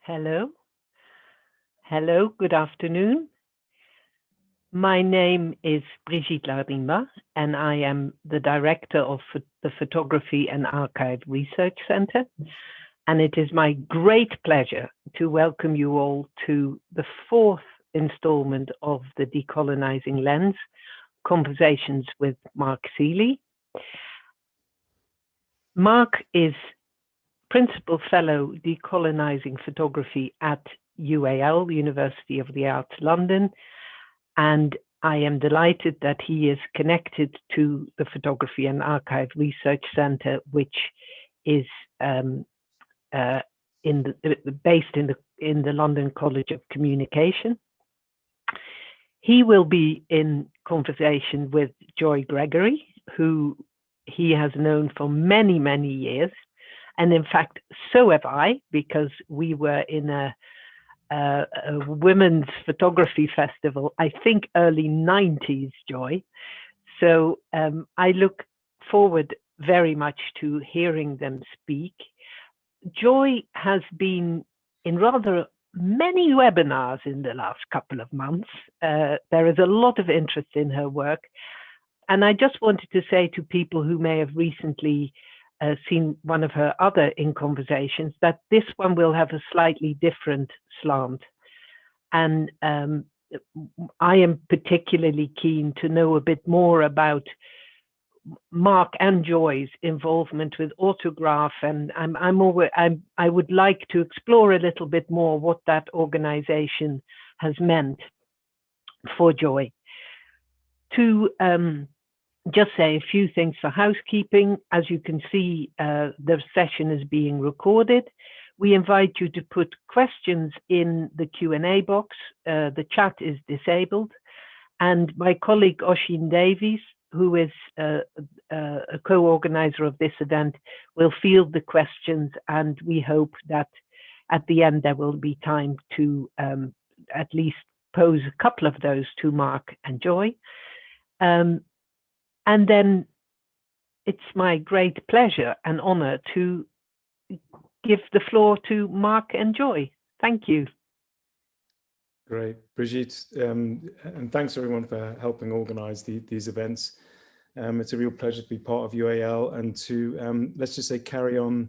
Hello. Hello, good afternoon. My name is Brigitte Lardinba, and I am the director of the Photography and Archive Research Center. And it is my great pleasure to welcome you all to the fourth installment of the Decolonizing Lens, Conversations with Mark Seeley. Mark is Principal Fellow Decolonizing Photography at UAL, University of the Arts London, and I am delighted that he is connected to the Photography and Archive Research Center, which is based in the London College of Communication. He will be in conversation with Joy Gregory, who he has known for many, many years. And in fact, so have I, because we were in a women's photography festival, I think early 90s, Joy. So I look forward very much to hearing them speak. Joy has been in rather many webinars in the last couple of months. There is a lot of interest in her work. And I just wanted to say to people who may have recently seen one of her other In Conversations that this one will have a slightly different slant. And I am particularly keen to know a bit more about Mark and Joy's involvement with Autograph, and I would like to explore a little bit more what that organization has meant for Joy. To just say a few things for housekeeping. As you can see, the session is being recorded. We invite you to put questions in the Q&A box. The chat is disabled. And my colleague Oshin Davies, who is a co-organizer of this event, will field the questions, and we hope that at the end there will be time to at least pose a couple of those to Mark and Joy. And then it's my great pleasure and honor to give the floor to Mark and Joy. Thank you. Great, Brigitte, and thanks everyone for helping organize these events. It's a real pleasure to be part of UAL and to, let's just say, carry on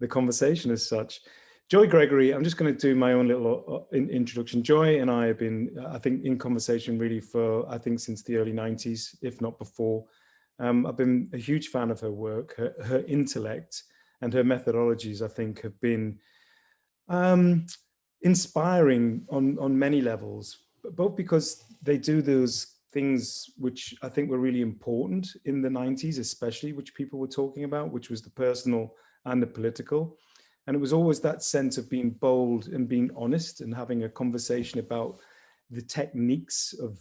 the conversation as such. Joy Gregory, I'm just going to do my own little introduction. Joy and I have been, I think, in conversation really for, I think, since the early 90s, if not before. I've been a huge fan of her work. Her intellect and her methodologies, I think, have been inspiring on many levels, both because they do those things which I think were really important in the 90s, especially, which people were talking about, which was the personal and the political. And it was always that sense of being bold and being honest and having a conversation about the techniques of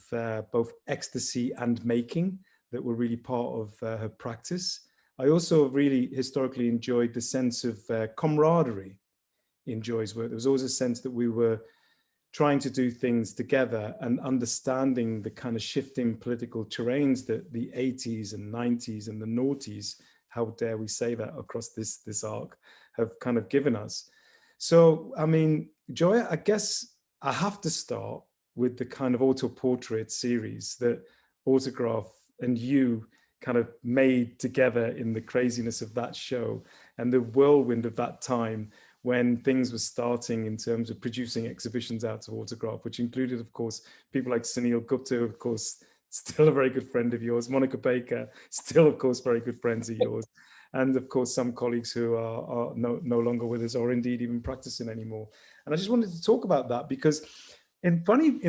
both ecstasy and making that were really part of her practice. I also really historically enjoyed the sense of camaraderie in Joy's work. There was always a sense that we were trying to do things together and understanding the kind of shifting political terrains that the 80s and 90s and the noughties, how dare we say that across this arc, have kind of given us. So, I mean, Joy, I guess I have to start with the kind of auto-portrait series that Autograph and you kind of made together in the craziness of that show and the whirlwind of that time when things were starting in terms of producing exhibitions out of Autograph, which included, of course, people like Sunil Gupta, of course, still a very good friend of yours, Monica Baker, still, of course, very good friends of yours, and of course, some colleagues who are no longer with us or indeed even practicing anymore. And I just wanted to talk about that because in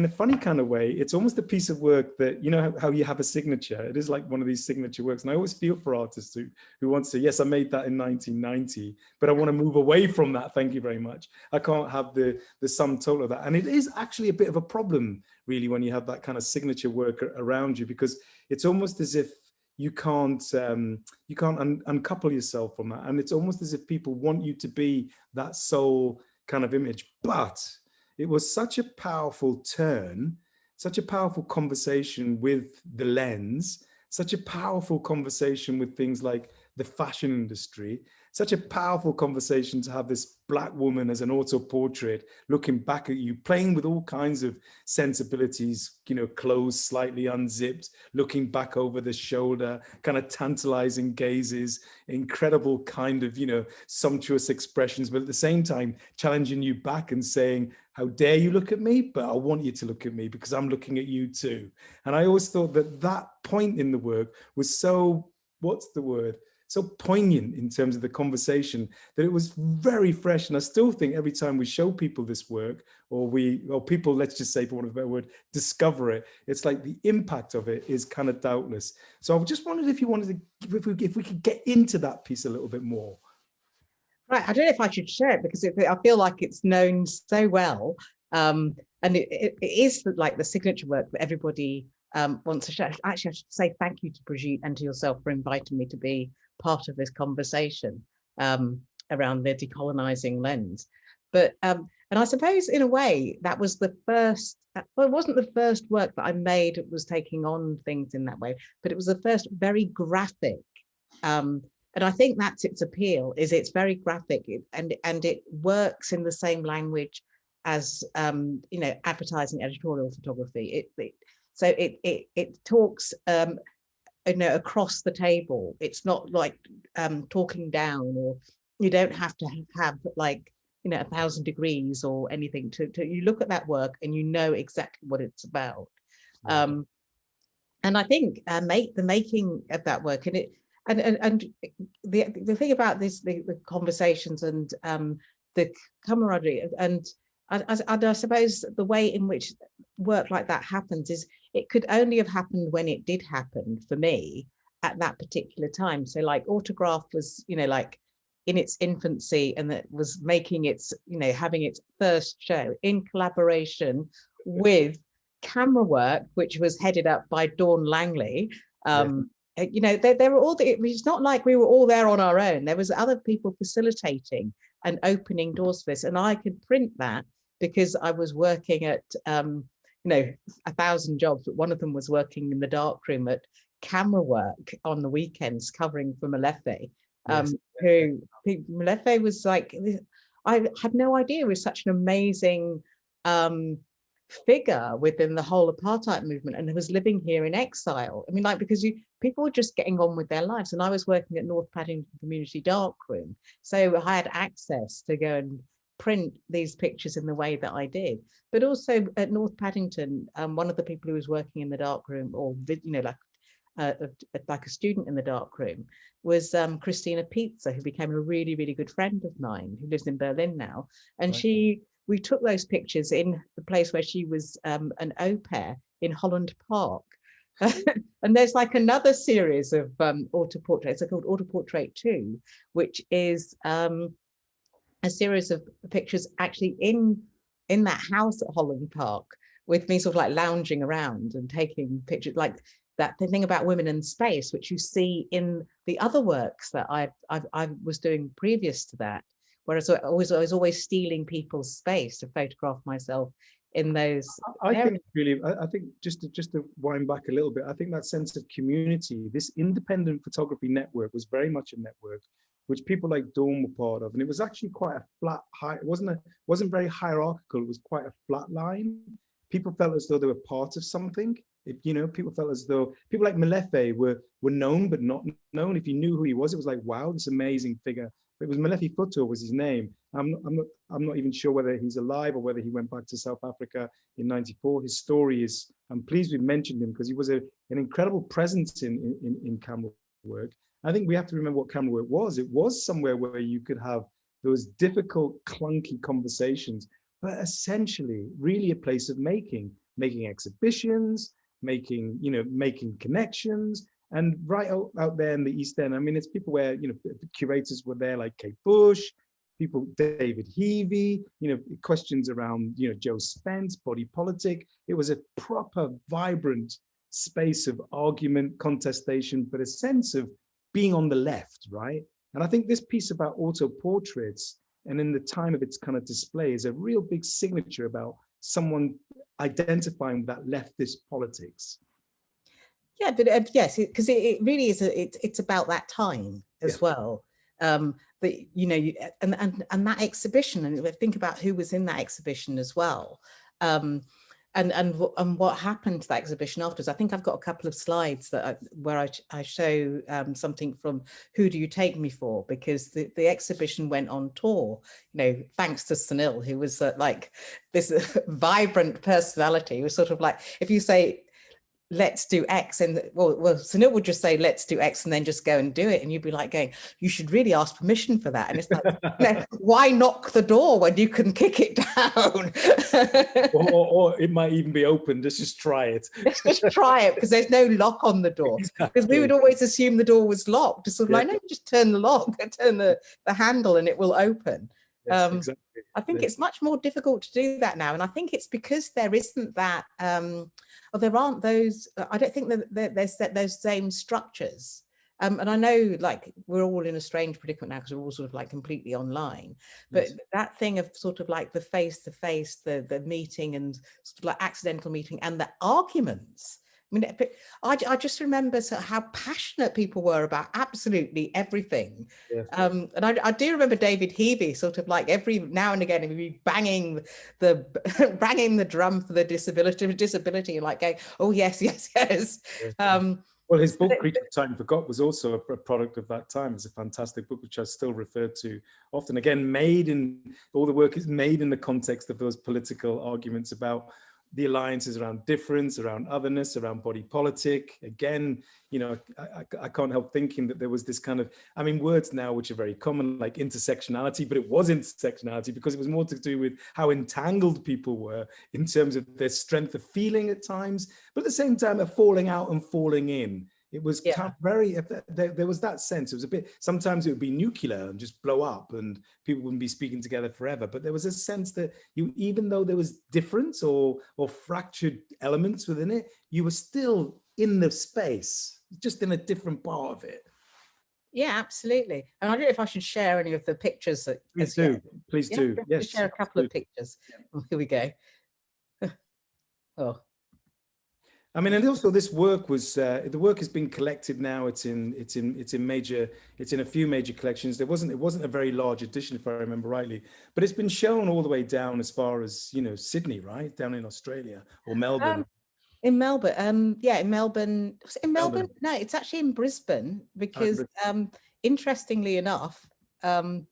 a funny kind of way, it's almost a piece of work that, you know, how you have a signature. It is like one of these signature works. And I always feel for artists who want to say, yes, I made that in 1990, but I want to move away from that. Thank you very much. I can't have the sum total of that. And it is actually a bit of a problem, really, when you have that kind of signature work around you, because it's almost as if you can't uncouple yourself from that. And it's almost as if people want you to be that sole kind of image. But it was such a powerful turn, such a powerful conversation with the lens, such a powerful conversation with things like the fashion industry, such a powerful conversation to have this Black woman as an auto-portrait looking back at you, playing with all kinds of sensibilities, you know, clothes slightly unzipped, looking back over the shoulder, kind of tantalizing gazes, incredible kind of, you know, sumptuous expressions, but at the same time challenging you back and saying, how dare you look at me? But I want you to look at me because I'm looking at you too. And I always thought that that point in the work was so, what's the word? So poignant in terms of the conversation, that it was very fresh. And I still think every time we show people this work, or people, let's just say, for want of a better word, discover it, it's like the impact of it is kind of doubtless. So I just wondered if you wanted to, if we could get into that piece a little bit more. Right, I don't know if I should share it because I feel like it's known so well, and it is like the signature work that everybody wants to share. Actually, I should say thank you to Brigitte and to yourself for inviting me to be part of this conversation around the decolonizing lens. But and I suppose in a way that was the first. Well, it wasn't the first work that I made that was taking on things in that way, but it was the first very graphic. And I think that's its appeal, is it's very graphic and it works in the same language as you know, advertising, editorial photography. It talks you know, across the table. It's not like talking down, or you don't have to have like, you know, 1,000 degrees or anything to you look at that work and you know exactly what it's about. And I think the making of that work and the thing about this, the conversations and the camaraderie, and I suppose the way in which work like that happens is it could only have happened when it did happen for me at that particular time. So like Autograph was, you know, like in its infancy, and that was making its, you know, having its first show in collaboration with Camera Work, which was headed up by Dawn Langley. You know, they were all, it's not like we were all there on our own. There was other people facilitating and opening doors for this. And I could print that because I was working at, you know, 1,000 jobs, but one of them was working in the darkroom at Camera Work on the weekends, covering for Molefe, who Molefe was like, I had no idea it was such an amazing figure within the whole apartheid movement, and was living here in exile. I mean, like, because people were just getting on with their lives, and I was working at North Paddington Community Darkroom, so I had access to go and print these pictures in the way that I did. But also at North Paddington, one of the people who was working in the darkroom, or you know, like a student in the darkroom, was Christina Pizza, who became a really, really good friend of mine, who lives in Berlin now, and we took those pictures in the place where she was an au pair in Holland Park. And there's like another series of autoportraits. They're called Autoportrait 2, which is a series of pictures actually in that house at Holland Park, with me sort of like lounging around and taking pictures, like that thing about women in space, which you see in the other works that I was doing previous to that. Whereas I was always stealing people's space to photograph myself in those. I think just to wind back a little bit, I think that sense of community, this independent photography network, was very much a network which people like Dawn were part of, and it was actually quite a flat, it wasn't very hierarchical. It was quite a flat line. People felt as though they were part of something. You know, people felt as though people like Molefe were known but not known. If you knew who he was, it was like, wow, this amazing figure. It was Molefe Futo was his name. I'm not even sure whether he's alive or whether he went back to South Africa in '94. His story is, I'm pleased we mentioned him because he was an incredible presence in camera work. I think we have to remember what camera work was. It was somewhere where you could have those difficult, clunky conversations, but essentially really a place of making exhibitions, making connections. And right out there in the East End, I mean, it's people where, you know, the curators were there, like Kate Bush, people, David Heavey, you know, questions around, you know, Joe Spence, body politic. It was a proper, vibrant space of argument, contestation, but a sense of being on the left, right? And I think this piece about auto portraits, and in the time of its kind of display, is a real big signature about someone identifying with that leftist politics. Yeah, but yes, because it really is. It's about that time as well. that, you know, and that exhibition, and think about who was in that exhibition as well. And what happened to that exhibition afterwards. I think I've got a couple of slides that where I show something from Who Do You Take Me For, because the exhibition went on tour, you know, thanks to Sunil, who was like this vibrant personality. It was sort of like, if you say, let's do X, and well, Sunil would just say, let's do X, and then just go and do it. And you'd be like going, you should really ask permission for that. And it's like, you know, why knock the door when you can kick it down? or it might even be open. Just try it. Just try it, because there's no lock on the door. Exactly. Because we would always assume the door was locked. It's sort of like, no, just turn the lock, turn the handle, and it will open. Yes, exactly. I think it's much more difficult to do that now. And I think it's because there isn't that, or there aren't those, I don't think that there's those same structures. And I know, like, we're all in a strange predicament now because we're all sort of like completely online. But that thing of sort of like the face-to-face, the meeting, and sort of like accidental meeting, and the arguments. I mean, I just remember how passionate people were about absolutely everything. Yes. And I do remember David Heavey sort of like every now and again, he'd be banging the drum for the disability, and like going, oh, yes, yes, yes. Well, his book, Creature of Time Forgot, was also a product of that time. It's a fantastic book, which I still refer to often. Again, all the work is made in the context of those political arguments about the alliances around difference, around otherness, around body politic. Again, you know, I can't help thinking that there was this kind of, I mean, words now which are very common, like intersectionality, but it was intersectionality because it was more to do with how entangled people were in terms of their strength of feeling at times, but at the same time, a falling out and falling in. It was kind of very, there was that sense. It was a bit, sometimes it would be nuclear and just blow up and people wouldn't be speaking together forever. But there was a sense that even though there was difference or fractured elements within it, you were still in the space, just in a different part of it. Yeah, absolutely. And I don't know if I should share any of the pictures. Please do. Please do. Yes. Share a couple of pictures. Yeah. Here we go. Oh. I mean, and also this work was the work has been collected now. It's in a few major collections. It wasn't a very large edition, if I remember rightly, but it's been shown all the way down as far as, you know, Sydney, right, down in Australia, or Melbourne. In Melbourne, yeah, in Melbourne. Was it in Melbourne? No, it's actually in Brisbane, because interestingly enough, I'm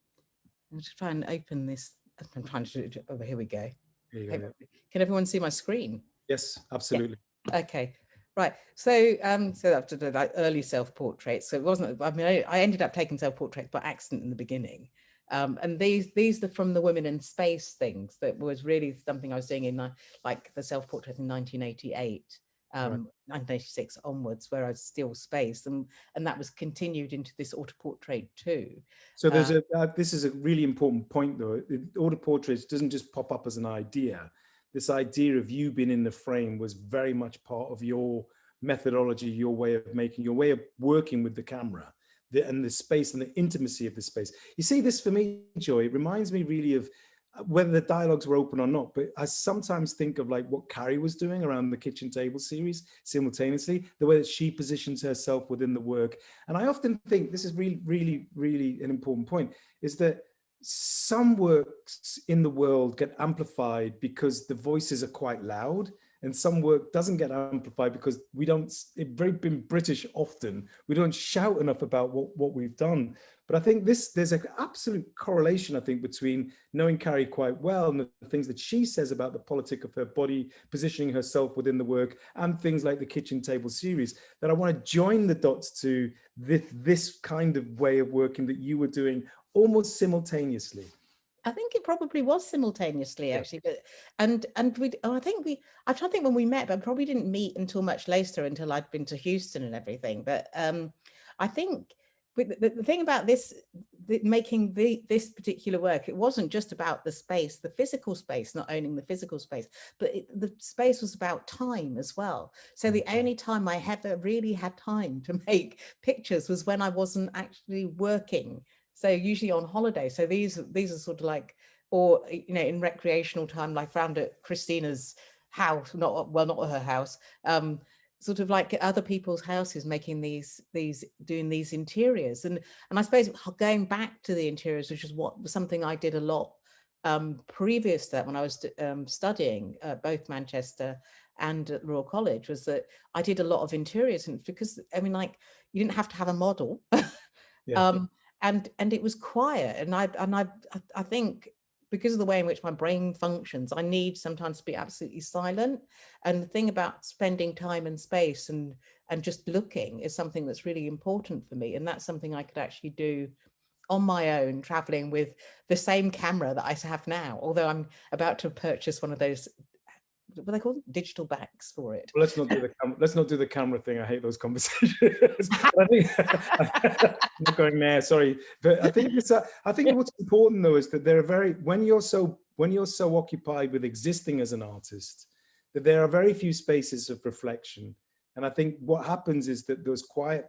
just trying to open this. I'm trying to do it. Oh, here we go. Here you go. Can everyone see my screen? Yes, absolutely. Yeah. Okay, right. So so after the like early self-portraits, so it wasn't, I mean, I ended up taking self-portraits by accident in the beginning. And these are from the Women in Space things that was really something I was doing in like the self-portrait in 1988, 1986 onwards, where I was still space, and that was continued into this autoportrait too. So there's this is a really important point though. Autoportraits doesn't just pop up as an idea. This idea of you being in the frame was very much part of your methodology, your way of working with the camera, and the space and the intimacy of the space. You see, this for me, Joy, it reminds me really of whether the dialogues were open or not, but I sometimes think of like what Carrie was doing around the kitchen table series simultaneously, the way that she positions herself within the work. And I often think this is really, really, really an important point, is that some works in the world get amplified because the voices are quite loud, and some work doesn't get amplified because we don't, very been British often, we don't shout enough about what we've done. But I think there's an absolute correlation, I think, between knowing Carrie quite well and the things that she says about the politic of her body, positioning herself within the work, and things like the kitchen table series, that I want to join the dots to this kind of way of working that you were doing almost simultaneously. I think it probably was simultaneously, actually, but I try to think when we met, but probably didn't meet until much later, until I'd been to Houston and everything. But I think the thing about this, making this particular work, it wasn't just about the space, the physical space, not owning the physical space, but the space was about time as well. So the only time I ever really had time to make pictures was when I wasn't actually working. So usually on holiday. So these are sort of like, or, you know, in recreational time, like round at Christina's house, not her house, sort of like other people's houses, making doing these interiors. And I suppose going back to the interiors, which is something I did a lot previous to that, when I was studying both Manchester and at Royal College, was that I did a lot of interiors, and because I mean, like, you didn't have to have a model. Yeah. And it was quiet, and I think, because of the way in which my brain functions, I need sometimes to be absolutely silent. And the thing about spending time and space and just looking is something that's really important for me. And that's something I could actually do on my own, traveling with the same camera that I have now, although I'm about to purchase one of those, what they call them, digital backs for it. Well, let's not do the camera thing. I hate those conversations. I think I'm not going there. Sorry, but I think what's important though is that there are when you're so occupied with existing as an artist, that there are very few spaces of reflection. And I think what happens is that those quiet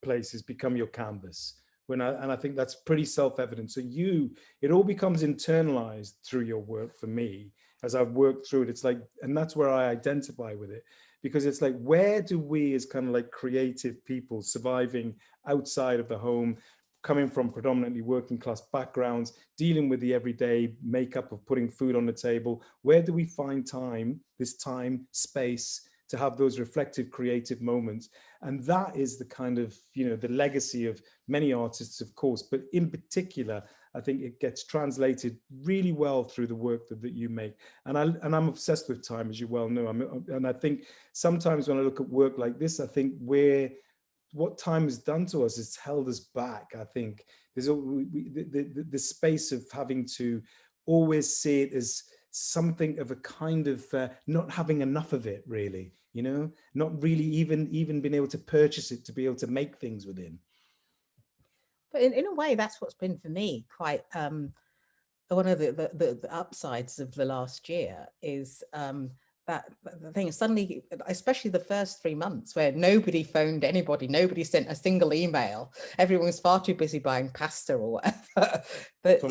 places become your canvas. And I think that's pretty self-evident. So it all becomes internalized through your work for me. As I've worked through it, it's like, and that's where I identify with it, because it's like, where do we as kind of like creative people surviving outside of the home, coming from predominantly working class backgrounds, dealing with the everyday makeup of putting food on the table, where do we find this time, space, to have those reflective, creative moments? And that is the kind of, the legacy of many artists, of course, but in particular, I think it gets translated really well through the work that you make. And I'm obsessed with time, as you well know. And I think sometimes when I look at work like this, I think what time has done to us is held us back. I think there's the space of having to always see it as something of a kind of not having enough of it, really, not really even being able to purchase it to be able to make things within. But in a way, that's what's been for me quite one of the upsides of the last year is that the thing is, suddenly, especially the first 3 months where nobody phoned anybody, nobody sent a single email, everyone was far too busy buying pasta or whatever. But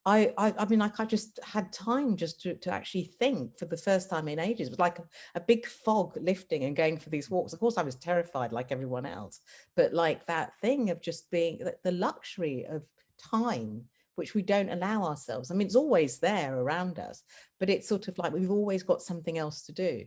I mean, like, I just had time just to actually think for the first time in ages. It was like a big fog lifting and going for these walks. Of course, I was terrified like everyone else, but like that thing of just being the luxury of time, which we don't allow ourselves. I mean, it's always there around us, but it's sort of like we've always got something else to do.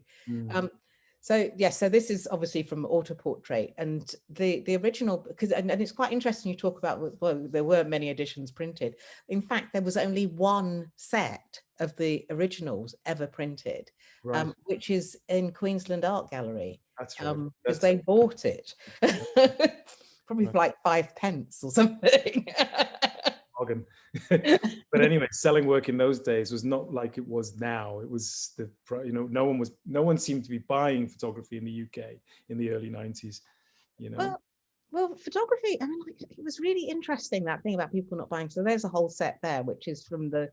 So yes, so this is obviously from Autoportrait, and the original, because and it's quite interesting you talk about, well, there were many editions printed. In fact, there was only one set of the originals ever printed, right. Which is in Queensland Art Gallery. That's right. Because they bought it probably for like 5 pence or something. But anyway, selling work in those days was not like it was now. It was no one seemed to be buying photography in the UK in the early 90s, Well, photography, I mean, like, it was really interesting, that thing about people not buying. So there's a whole set there, which is from the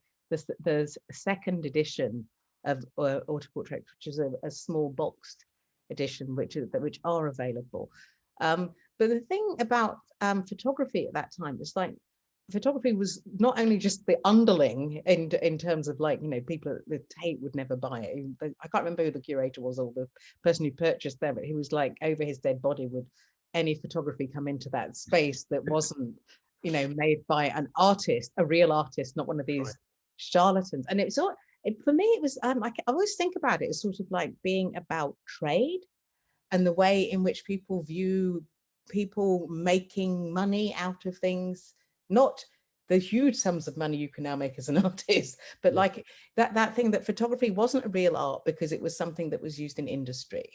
second edition of Autoportrait, which is a small boxed edition, which are available. But the thing about photography at that time is, like, photography was not only just the underling in terms of, like, people at the Tate would never buy it. I can't remember who the curator was or the person who purchased them, but he was like, over his dead body would any photography come into that space that wasn't made by an artist, a real artist, not one of these charlatans. And for me it was I always think about it as sort of like being about trade and the way in which people view people making money out of things, not the huge sums of money you can now make as an artist, but like that thing that photography wasn't a real art because it was something that was used in industry.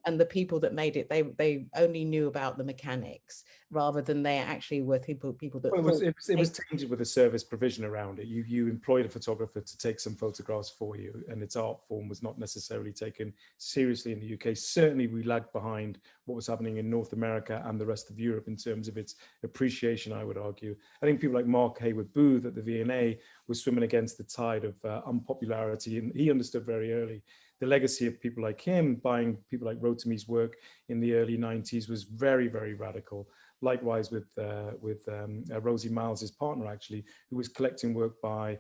And the people that made it, they only knew about the mechanics rather than they actually were people that it was tainted with a service provision around it. You employed a photographer to take some photographs for you, and its art form was not necessarily taken seriously in the UK. Certainly we lagged behind what was happening in North America and the rest of Europe in terms of its appreciation, I would argue. I think people like Mark Hayward Booth at the V&A was swimming against the tide of unpopularity, and he understood very early the legacy of people like him buying people like Rotami's work in the early 90s was very, very radical. likewise with Rosie Miles, his partner, actually, who was collecting work by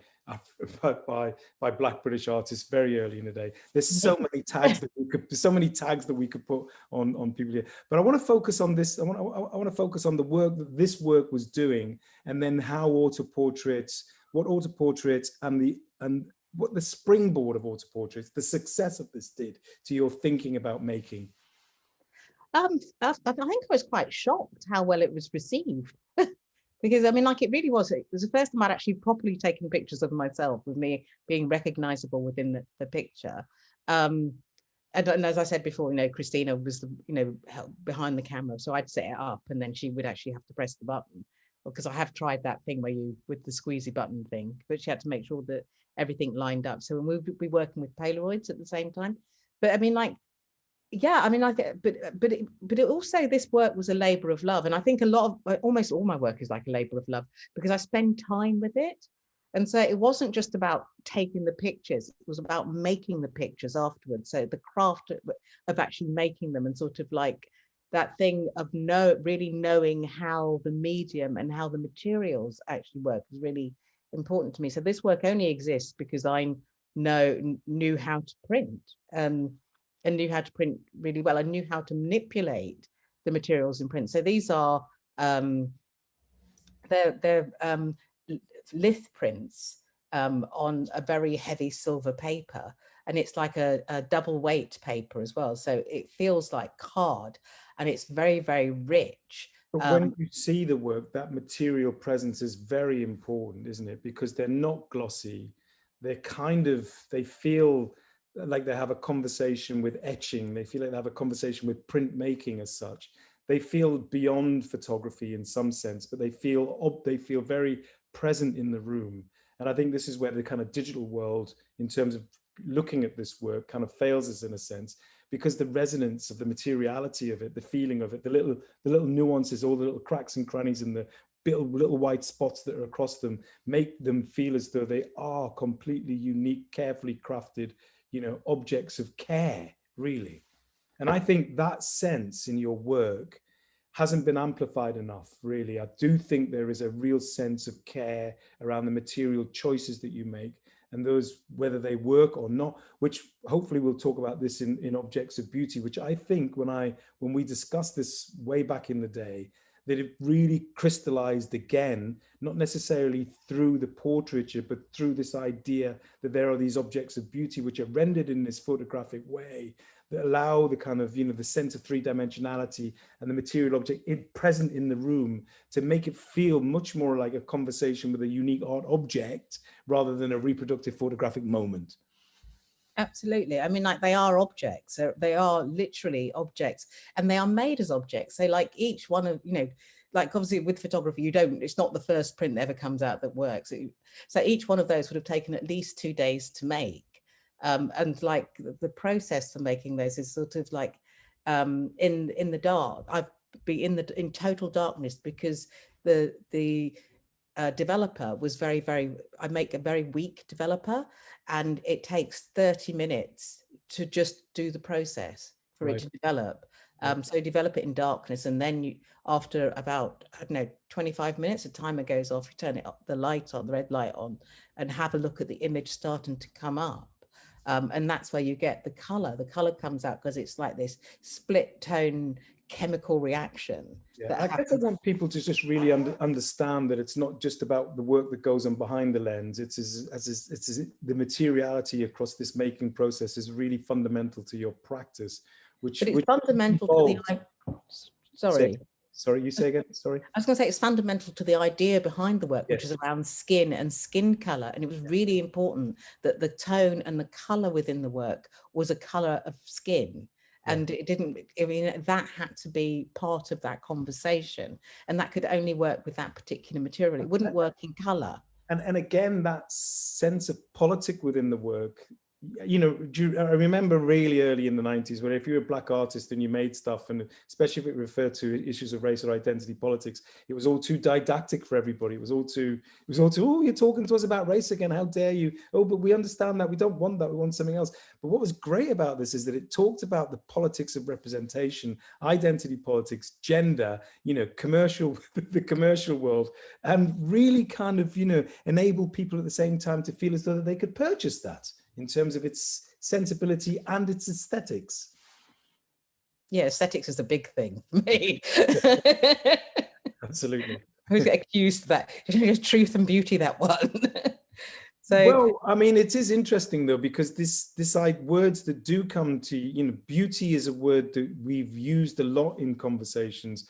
Black British artists very early in the day. There's so many tags that we could put on people here. But I want to focus on this. I want to focus on the work that this work was doing, and then how what autoportraits and what the springboard of autoportraits, the success of this did to your thinking about making. I think I was quite shocked how well it was received. Because I mean, like, it was the first time I'd actually properly taken pictures of myself, with me being recognizable within the picture. And as I said before, Christina was behind the camera, so I'd set it up, and then she would actually have to press the button, because I have tried that thing where with the squeezy button thing, but she had to make sure that everything lined up. So we would be working with Polaroids at the same time. But I mean, like, yeah, I mean, but it also, this work was a labor of love, and I think almost all my work is like a labor of love, because I spend time with it. And so it wasn't just about taking the pictures, it was about making the pictures afterwards. So the craft of actually making them, and sort of like that thing of really knowing how the medium and how the materials actually work is really important to me. So this work only exists because I knew how to print. And knew how to print really well, and knew how to manipulate the materials in print. So these are they're lith prints on a very heavy silver paper, and it's like a double weight paper as well. So it feels like card, and it's very, very rich. But when you see the work, that material presence is very important, isn't it? Because they're not glossy. They feel like they have a conversation with etching. They feel like they have a conversation with printmaking as such. They feel beyond photography in some sense, but they feel very present in the room. And I think this is where the kind of digital world, in terms of looking at this work, kind of fails us in a sense, because the resonance of the materiality of it, the feeling of it, the little nuances, all the little cracks and crannies and the little white spots that are across them, make them feel as though they are completely unique, carefully crafted, objects of care, really. And I think that sense in your work hasn't been amplified enough, really. I do think there is a real sense of care around the material choices that you make, and those, whether they work or not, which hopefully we'll talk about this in Objects of Beauty, which I think when we discussed this way back in the day, that it really crystallized again, not necessarily through the portraiture, but through this idea that there are these objects of beauty which are rendered in this photographic way that allow the kind of, the sense of three-dimensionality and the material object present in the room to make it feel much more like a conversation with a unique art object rather than a reproductive photographic moment. Absolutely. I mean, like, they are objects. They are literally objects, and they are made as objects. So like each one of, like, obviously with photography, it's not the first print that ever comes out that works. So each one of those would have taken at least 2 days to make. And like the process for making those is sort of like in the dark. I've been in total darkness, because the developer was very, I make a very weak developer, and it takes 30 minutes to just do the process for it to develop. So develop it in darkness, and then after about, 25 minutes, the timer goes off, you turn it up, the light on, the red light on, and have a look at the image starting to come up. And that's where you get the color. The color comes out because it's like this split tone chemical reaction. Yeah, I guess I want people to just really understand that it's not just about the work that goes on behind the lens. It's the materiality across this making process is really fundamental to your practice, which is fundamental to the. Sorry, you say again? Sorry. I was going to say it's fundamental to the idea behind the work, which is around skin and skin color. And it was really important that the tone and the color within the work was a color of skin. And it didn't, that had to be part of that conversation. And that could only work with that particular material. It wouldn't work in color. And again, that sense of politic within the work you know, I remember really early in the 90s when if you were a black artist and you made stuff, and especially if it referred to issues of race or identity politics, it was all too didactic for everybody. It was all too, oh, you're talking to us about race again, how dare you? Oh, but we understand that, we don't want that, we want something else. But what was great about this is that it talked about the politics of representation, identity politics, gender, you know, commercial, the commercial world, and really kind of, you know, enable people at the same time to feel as though that they could purchase that in terms of its sensibility and its aesthetics. Yeah, aesthetics is a big thing for me. Absolutely. I always get accused of that. It's truth and beauty, that one. So, well, I mean, it is interesting though, because this words that do come to, you know, beauty is a word that we've used a lot in conversations.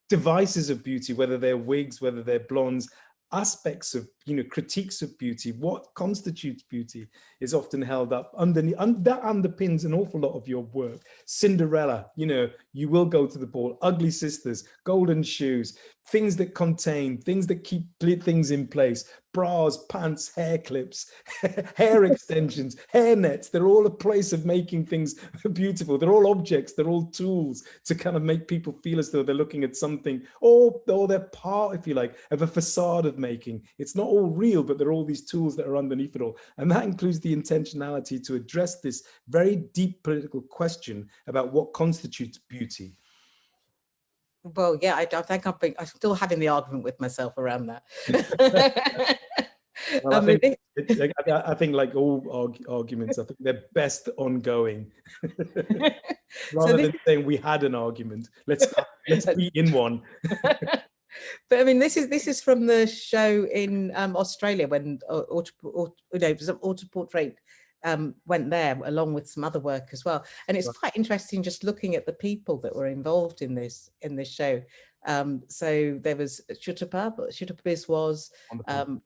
Devices of beauty, whether they're wigs, whether they're blondes, aspects of, you know, critiques of beauty, what constitutes beauty is often held up underneath, and that underpins an awful lot of your work. Cinderella, you know, you will go to the ball, ugly sisters, golden shoes, things that contain, things that keep things in place, bras, pants, hair clips, hair extensions, hair nets, they're all a place of making things beautiful. They're all objects, they're all tools to kind of make people feel as though they're looking at something, or they're part, if you like, of a facade of making. It's not all real, but there are all these tools that are underneath it all. And that includes the intentionality to address this very deep political question about what constitutes beauty. well, yeah, I think I'm still having the argument with myself around that. Well, I think like all arguments, I think they're best ongoing. Rather than saying we had an argument, let's be in one. But I mean, this is from the show in Australia when Autoportrait went there along with some other work as well, and it's quite interesting just looking at the people that were involved in this show. So there was Chutapa Biswas,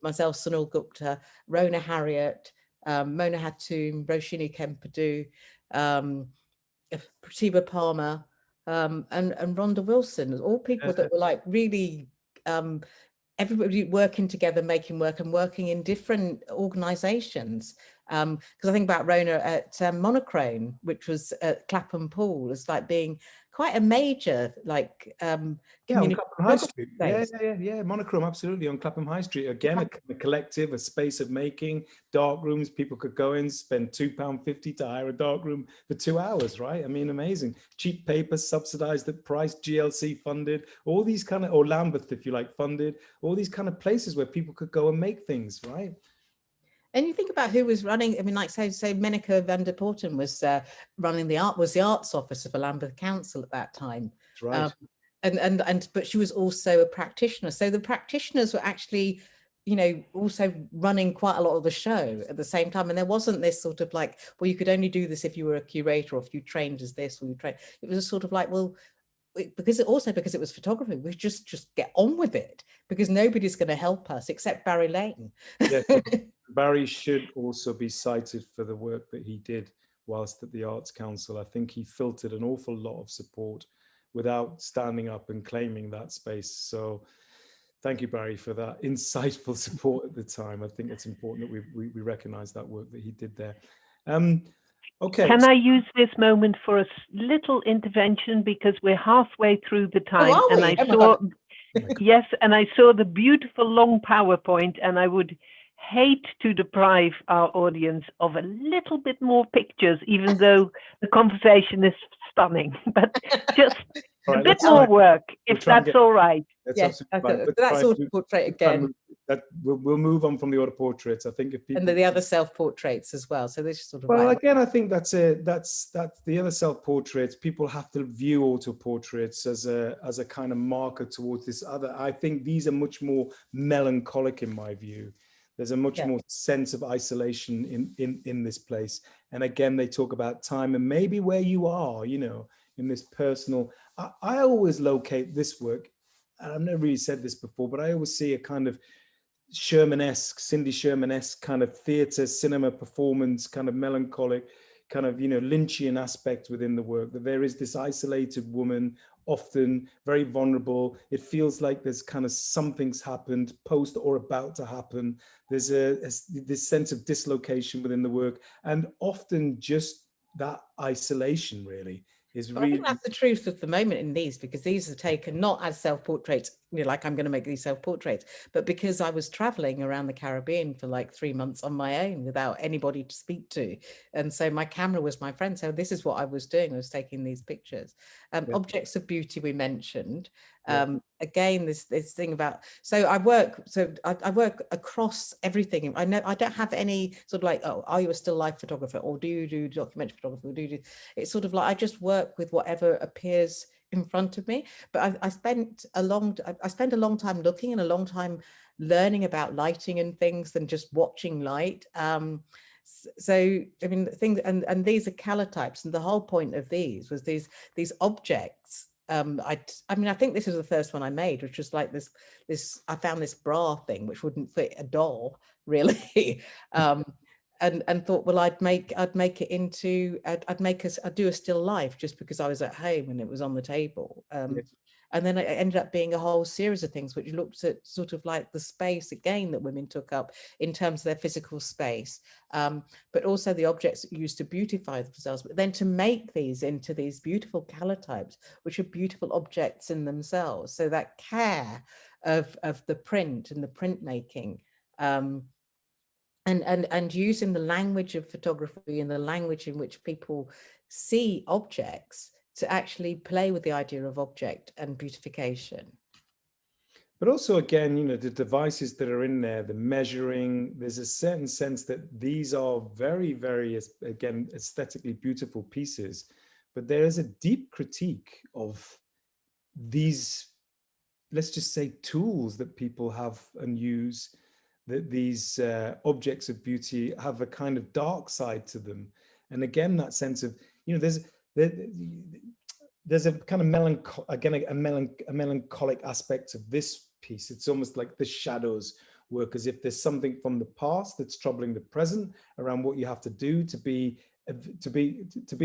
myself, Sunil Gupta, Rona Harriet, Mona Hatoum, Roshini Kempadu, Pratibha Palmer, and Rhonda Wilson, all people that were like really everybody working together, making work and working in different organizations. Because I think about Rona at Monochrome, which was at Clapham Pool, as like being quite a major like community. On High Street. Yeah, Monochrome, absolutely, on Clapham High Street. Again, a collective, a space of making, dark rooms, people could go in, spend £2.50 to hire a dark room for 2 hours, right? I mean, amazing. Cheap paper, subsidized at price, GLC funded, all these kind of, or Lambeth, if you like, funded, all these kind of places where people could go and make things, right? And you think about who was running, I mean, like say Meneke van der Poorten was running the arts office of the Lambeth Council at that time. That's right. But she was also a practitioner. So the practitioners were actually, you know, also running quite a lot of the show at the same time. And there wasn't this sort of like, well, you could only do this if you were a curator or if you trained as this or you trained. It was a sort of like, well, because it was photography, we just get on with it because nobody's going to help us except Barry Layton. Yeah, Barry should also be cited for the work that he did whilst at the Arts Council. I think he filtered an awful lot of support without standing up and claiming that space. So thank you, Barry, for that insightful support at the time. I think it's important that we recognize that work that he did there. Okay. Can I use this moment for a little intervention because we're halfway through the time, and I saw, yes, and I saw the beautiful long PowerPoint, and I would hate to deprive our audience of a little bit more pictures, even though the conversation is stunning, but just a bit more work, if that's all right. Yes, that's autoportrait again. We'll move on from the autoportraits. I think if people, and the other self-portraits as well. So this sort of again, I think that's the other self-portraits. People have to view autoportraits as a kind of marker towards this other. I think these are much more melancholic in my view. There's a much more sense of isolation in this place. And again, they talk about time and maybe where you are, you know, in this personal. I always locate this work, and I've never really said this before, but I always see a kind of Sherman-esque, Cindy Sherman-esque kind of theatre, cinema performance, kind of melancholic, kind of, you know, Lynchian aspect within the work, that there is this isolated woman often very vulnerable. It feels like there's kind of something's happened, post or about to happen. There's this sense of dislocation within the work, and often just that isolation really is But I really. think that's the truth of the moment in these, because these are taken not as self-portraits, you know, like I'm going to make these self-portraits, but because I was traveling around the Caribbean for like 3 months on my own without anybody to speak to. And so my camera was my friend. So this is what I was doing. I was taking these pictures. Objects of beauty we mentioned. Again, this thing about, I work across everything. I know I don't have any sort of like, oh, are you a still life photographer, or do you do documentary photography, or do you do, it's sort of like I just work with whatever appears in front of me. But I spent a long time looking and a long time learning about lighting and things than just watching light. So I mean, things, and these are calotypes, and the whole point of these was these objects. I mean, I think this was the first one I made, which was like this I found this bra thing which wouldn't fit a doll really. And thought, well, I'd make it into, I'd do a still life just because I was at home and it was on the table. And then it ended up being a whole series of things which looked at sort of like the space again that women took up in terms of their physical space, but also the objects that used to beautify themselves, but then to make these into these beautiful calotypes, which are beautiful objects in themselves. So that care of the print and the printmaking, and using the language of photography and the language in which people see objects to actually play with the idea of object and beautification. But also, again, you know, the devices that are in there, the measuring, there's a certain sense that these are very, very, again, aesthetically beautiful pieces, but there is a deep critique of these, let's just say, tools that people have and use, that these objects of beauty have a kind of dark side to them. And again, that sense of, you know, there's a kind of melancholic aspect of this piece. It's almost like the shadows work as if there's something from the past that's troubling the present around what you have to do to be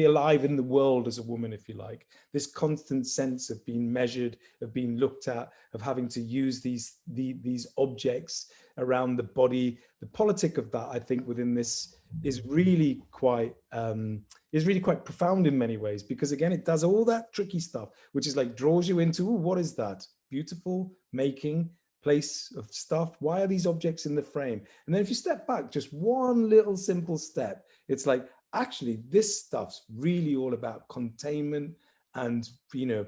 alive in the world as a woman, if you like. This constant sense of being measured, of being looked at, of having to use these objects around the body. The politic of that, I think, within this is really quite profound in many ways, because again, it does all that tricky stuff, which is like draws you into, ooh, what is that? Beautiful making, place of stuff. Why are these objects in the frame? And then if you step back just one little simple step, it's like, actually, this stuff's really all about containment and, you know,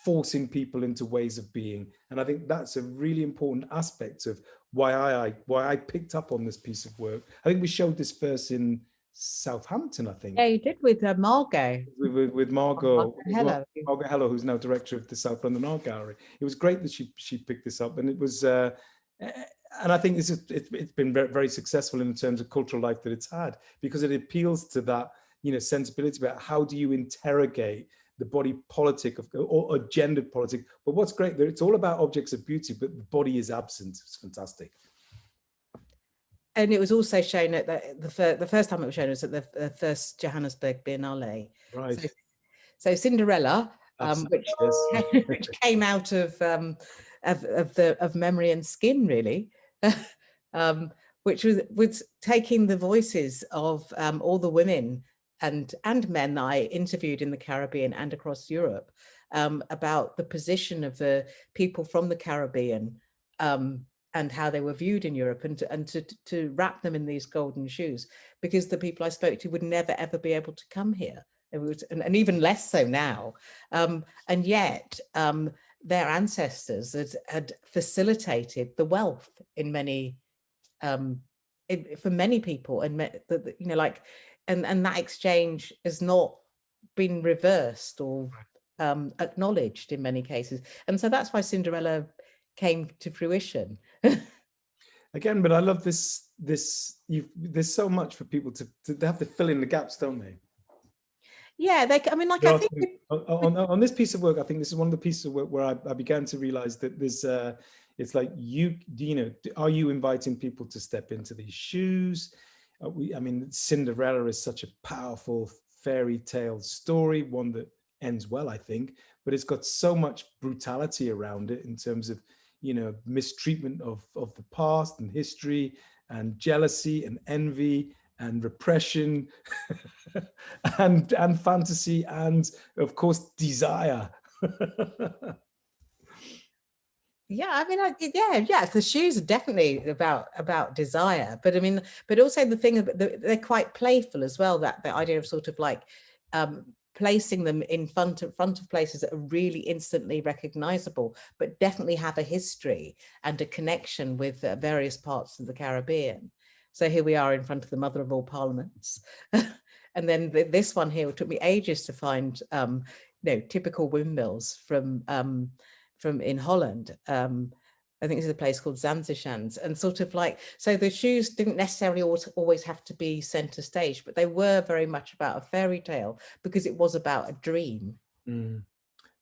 forcing people into ways of being. And I think that's a really important aspect of why I picked up on this piece of work. I think we showed this first in Southampton, I think. Yeah, you did with Margot. With Margot Hello. Margot Hello, who's now director of the South London Art Gallery. It was great that she picked this up, and it was, and I think it's been very, very successful in terms of cultural life that it's had, because it appeals to that, you know, sensibility about how do you interrogate the body politic or gendered politic. But what's great that it's all about objects of beauty, but the body is absent. It's fantastic. And it was also shown at the first time it was shown was at the first Johannesburg Biennale. Right. So Cinderella, which came out of memory and skin, really, which was taking the voices of all the women and men that I interviewed in the Caribbean and across Europe, about the position of the people from the Caribbean, and how they were viewed in Europe, and to wrap them in these golden shoes, because the people I spoke to would never, ever be able to come here. It was, and even less so now. And yet their ancestors had facilitated the wealth in many, for many people, and you know, like, and that exchange has not been reversed or acknowledged in many cases. And so that's why Cinderella came to fruition. Again, but I love this. There's so much for people to have to fill in the gaps, don't they? Yeah, I mean, like, I think on this piece of work, I think this is one of the pieces of work where I began to realize that there's, it's like, you know, are you inviting people to step into these shoes? I mean, Cinderella is such a powerful fairy tale story, one that ends well, I think, but it's got so much brutality around it in terms of, you know, mistreatment of the past and history and jealousy and envy and repression and fantasy and of course desire. Yeah, I mean, yeah. The shoes are definitely about desire, but I mean, but also the thing about they're quite playful as well. That the idea of sort of like placing them in front of places that are really instantly recognizable, but definitely have a history and a connection with various parts of the Caribbean. So here we are in front of the mother of all parliaments, and then this one here, it took me ages to find, you know, typical windmills from in Holland. I think there's a place called Zanzichans, and sort of like, so the shoes didn't necessarily always have to be center stage, but they were very much about a fairy tale because it was about a dream. Mm.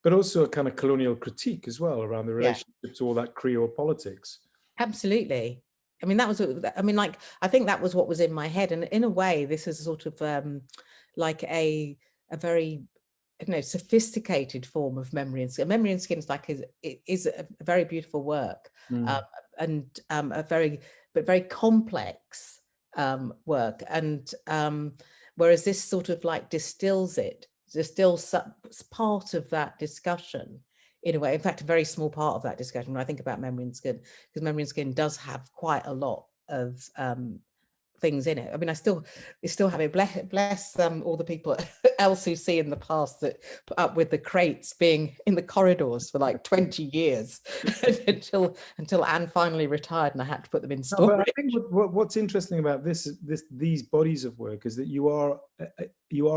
But also a kind of colonial critique as well around the relationship to all that Creole politics. Absolutely. I mean, that was, I mean, like, I think that was what was in my head. And in a way, this is sort of like a very, you know, sophisticated form of memory and skin. Memory and Skin is like is a very beautiful work, and a very complex work. And whereas this sort of like distills part of that discussion in a way. In fact, a very small part of that discussion when I think about Memory and Skin, because Memory and Skin does have quite a lot of things in it. I mean, I still have it. Bless all the people else who see in the past that put up with the crates being in the corridors for like 20 years until Anne finally retired and I had to put them in storage. No, but I think what's interesting about these bodies of work is that you are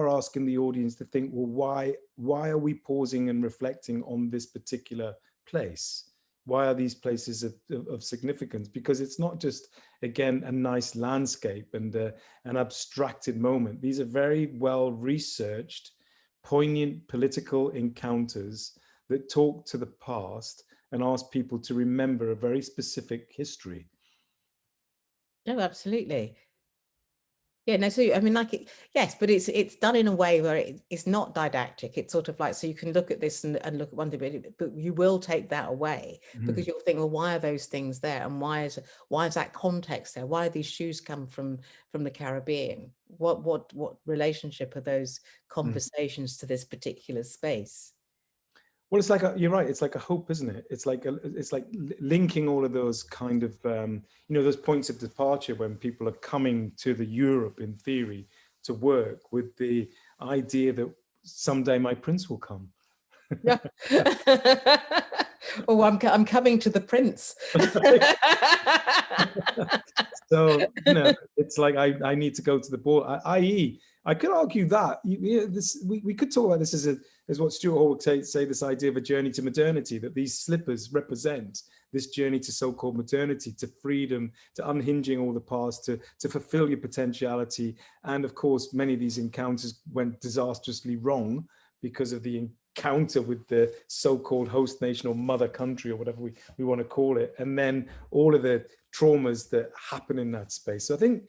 asking the audience to think, well, why are we pausing and reflecting on this particular place? Why are these places of significance? Because it's not just, again, a nice landscape and an abstracted moment. These are very well researched, poignant political encounters that talk to the past and ask people to remember a very specific history. No, absolutely. Yeah, no, so I mean, like, yes, but it's done in a way where it's not didactic. It's sort of like, so you can look at this and look at one thing, but you will take that away because you'll think, well, why are those things there, and why is that context there? Why do these shoes come from the Caribbean? What relationship are those conversations to this particular space? Well, it's like you're right. It's like a hope, isn't it? It's like linking all of those kind of those points of departure when people are coming to the Europe in theory to work with the idea that someday my prince will come. Yeah. Oh, I'm coming to the prince. So it's like I need to go to the ball. I.e., I could argue that we could talk about this as what Stuart Hall would say, this idea of a journey to modernity, that these slippers represent this journey to so-called modernity, to freedom, to unhinging all the past, to fulfill your potentiality. And of course, many of these encounters went disastrously wrong because of the encounter with the so-called host nation or mother country or whatever we want to call it. And then all of the traumas that happen in that space. So I think,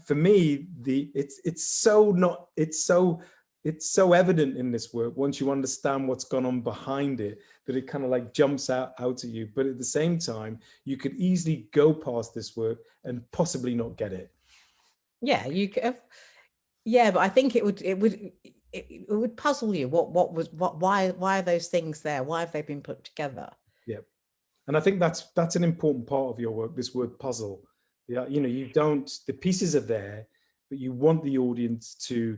for me, it's so evident in this work once you understand what's gone on behind it, that it kind of like jumps out at you. But at the same time, you could easily go past this work and possibly not get it. Yeah, you could. Yeah, but I think it would puzzle you. Why are those things there? Why have they been put together? Yeah, and I think that's an important part of your work. This word puzzle. Yeah, the pieces are there, but you want the audience to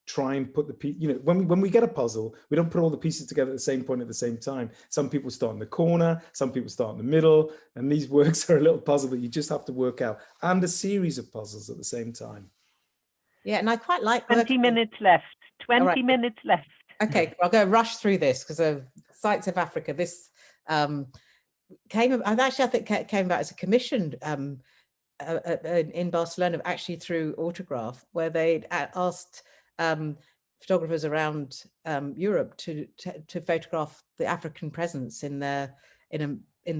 try and put the piece. When we get a puzzle, we don't put all the pieces together at the same point at the same time. Some people start in the corner, some people start in the middle, and these works are a little puzzle that you just have to work out, and a series of puzzles at the same time. Yeah, and I quite like 20 minutes left. 20 right. minutes left. Okay, I'll go rush through this because Sights of Africa. This came about as a commission in Barcelona, actually through Autograph, where they'd asked photographers around Europe to photograph the African presence in the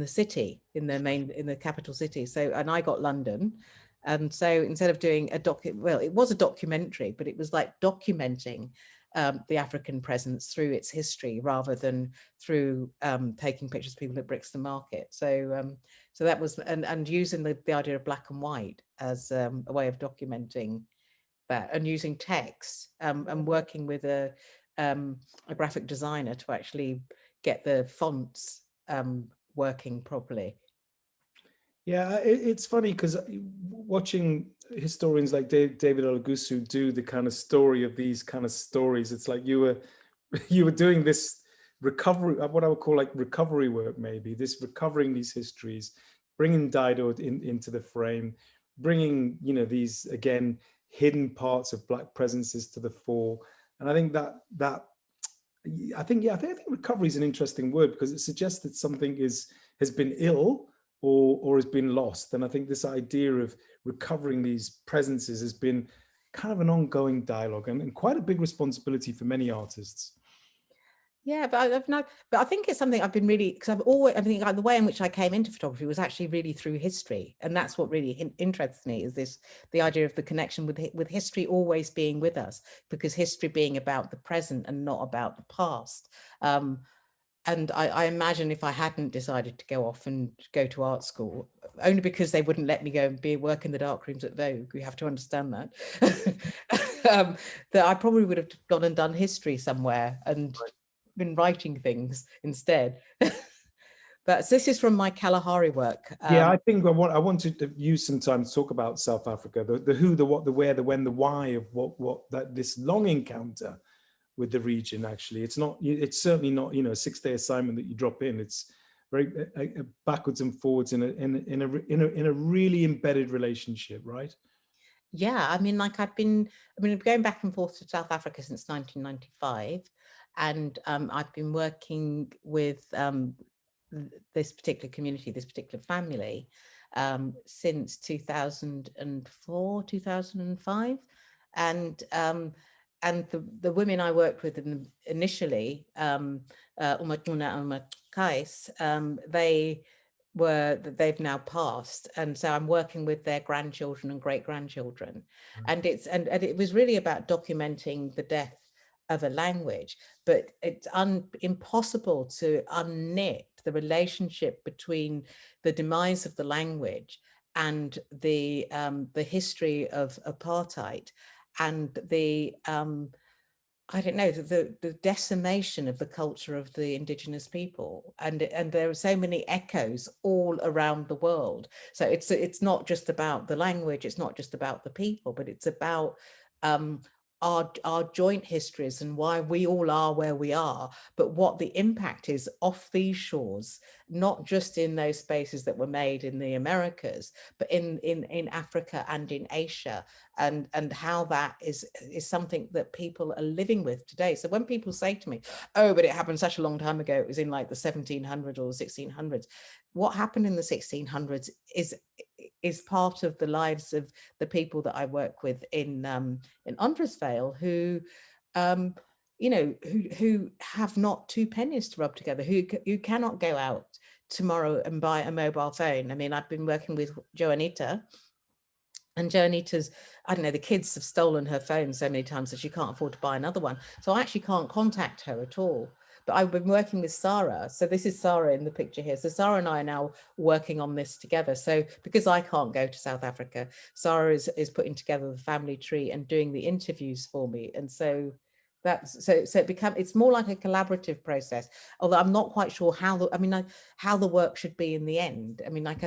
city, in the capital city. So, and I got London. And so instead of doing it was a documentary, but it was like documenting the African presence through its history rather than through taking pictures of people at Brixton Market. So so that was, and using the idea of black and white as a way of documenting that, and using text and working with a graphic designer to actually get the fonts working properly. Yeah, it's funny because watching historians like David Olagusu do the kind of story of these kind of stories, it's like you were doing this recovery, what I would call like recovery work, maybe this recovering these histories, bringing Dido into the frame, bringing, you know, these again hidden parts of Black presences to the fore. And I think I think recovery is an interesting word because it suggests that something has been ill or has been lost. And I think this idea of recovering these presences has been kind of an ongoing dialogue and quite a big responsibility for many artists. Yeah, but I think it's something I've been really, because I think like the way in which I came into photography was actually really through history, and that's what really interests me, is the idea of the connection with history always being with us, because history being about the present and not about the past. And I imagine if I hadn't decided to go off and go to art school, only because they wouldn't let me go and work in the darkrooms at Vogue, we have to understand that, that I probably would have gone and done history somewhere and been writing things instead. But this is from my Kalahari work. Yeah, I think I wanted to use some time to talk about South Africa, the who, the what, the where, the when, the why of what this long encounter with the region. Actually, it's certainly not, you know, a 6-day assignment that you drop in. It's very backwards and forwards in a really embedded relationship, right? Yeah, I mean, like I've been going back and forth to South Africa since 1995, and I've been working with this particular community, this particular family, since 2004, 2005, and the women I worked with initially, Umatuna and Umatkais, they've now passed, and so I'm working with their grandchildren and great grandchildren, and it was really about documenting the death of a language, but it's impossible to unknit the relationship between the demise of the language and the history of apartheid and the I don't know, the decimation of the culture of the indigenous people, and there are so many echoes all around the world. So it's not just about the language, it's not just about the people, but it's about our joint histories and why we all are where we are, but what the impact is off these shores, not just in those spaces that were made in the Americas, but in Africa and in Asia, and how that is something that people are living with today. So when people say to me, oh, but it happened such a long time ago, it was in like the 1700s or 1600s, what happened in the 1600s is part of the lives of the people that I work with in Andresvale, who you know, who have not 2 pennies to rub together, who cannot go out tomorrow and buy a mobile phone. I mean, I've been working with Joanita, and Joanita's, I don't know, the kids have stolen her phone so many times that she can't afford to buy another one. So I actually can't contact her at all. But I've been working with Sarah. So this is Sarah in the picture here. So Sarah and I are now working on this together. So because I can't go to South Africa, Sarah is putting together the family tree and doing the interviews for me. And so it's more like a collaborative process, although I'm not quite sure how the work should be in the end. I mean, like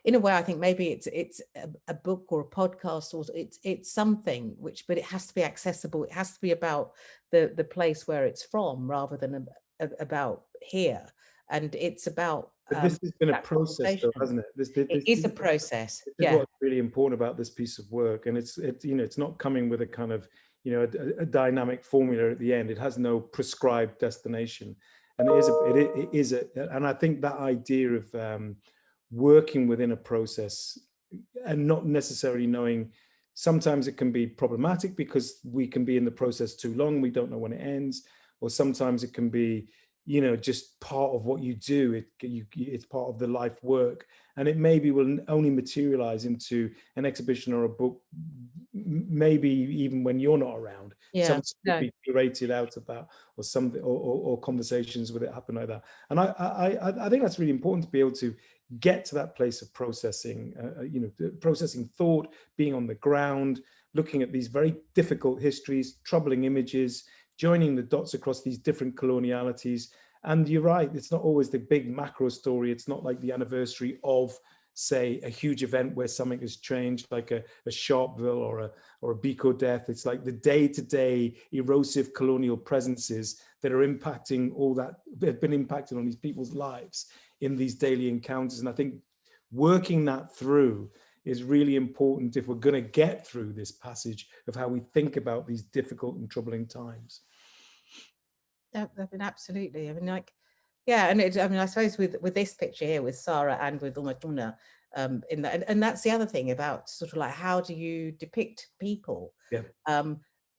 in a way, I think maybe it's a book or a podcast, or it's something which, but it has to be accessible. It has to be about the place where it's from rather than about here. And it's about but this has been a process, though, hasn't it? It is a process. This is what's really important about this piece of work, and it's you know, it's not coming with a kind of, you know, a dynamic formula at the end. It has no prescribed destination, and it is and I think that idea of working within a process and not necessarily knowing, sometimes it can be problematic because we can be in the process too long, we don't know when it ends, or sometimes it can be, just part of what you do. It's part of the life work, and it maybe will only materialize into an exhibition or a book, maybe even when you're not around. Something will be curated out of that, or something, or conversations with it happen like that. And I think that's really important, to be able to get to that place of processing, processing thought, being on the ground, looking at these very difficult histories, troubling images, joining the dots across these different colonialities. And you're right, it's not always the big macro story. It's not like the anniversary of, say, a huge event where something has changed, like a Sharpeville or a Biko death. It's like the day-to-day erosive colonial presences that are impacting all that, have been impacted on these people's lives in these daily encounters. And I think working that through is really important if we're going to get through this passage of how we think about these difficult and troubling times. I mean, absolutely. I mean, like, yeah, and I suppose with this picture here with Sarah and with Umatuna, in that, and that's the other thing about sort of like, how do you depict people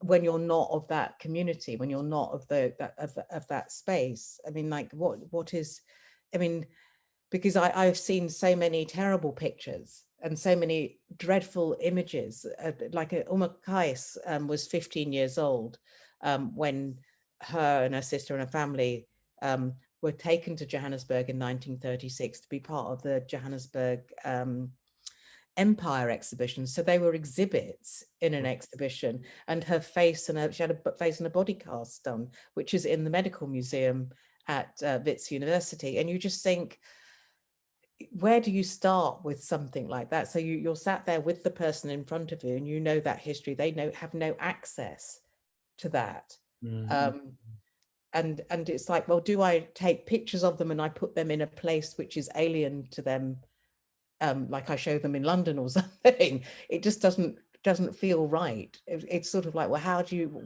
when you're not of that community, when you're not of that space? I mean, like, what is, I mean, because I've seen so many terrible pictures and so many dreadful images. Like Uma Kais was 15 years old when her and her sister and her family were taken to Johannesburg in 1936 to be part of the Johannesburg Empire exhibition. So they were exhibits in an exhibition, and her face, and she had a face and a body cast done, which is in the medical museum at Wits University. And you just think, where do you start with something like that? So you're sat there with the person in front of you, and you know that history. They have no access to that. And it's like, well, do I take pictures of them and I put them in a place which is alien to them, like I show them in London or something? It just doesn't feel right. It's sort of like, well,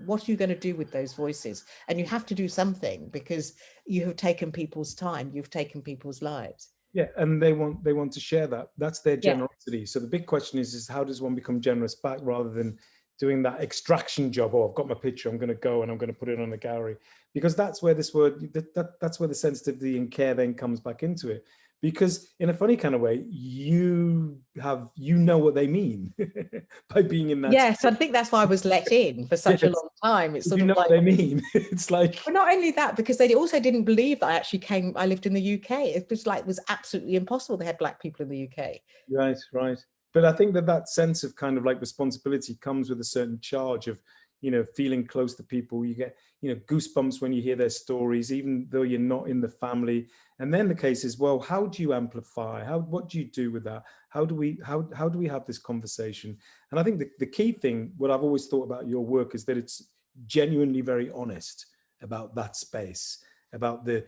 what are you going to do with those voices? And you have to do something, because you have taken people's time, you've taken people's lives. Yeah, and they want to share that. That's their generosity. So the big question is how does one become generous back, rather than doing that extraction job? Oh, I've got my picture, I'm going to go and I'm going to put it on the gallery. Because that's where this word, that's where the sensitivity and care then comes back into it. Because in a funny kind of way, you know what they mean by being in that. Yes, I think that's why I was let in for such a long time. It's sort of like, what they mean. It's like, well, not only that, because they also didn't believe that I actually I lived in the UK. It was absolutely impossible they had Black people in the UK. Right. But I think that sense of kind of like responsibility comes with a certain charge of, feeling close to people. You get, goosebumps when you hear their stories, even though you're not in the family. And then the case is, well, how do you amplify? What do you do with that? How do we have this conversation? And I think the key thing, what I've always thought about your work, is that it's genuinely very honest about that space, about the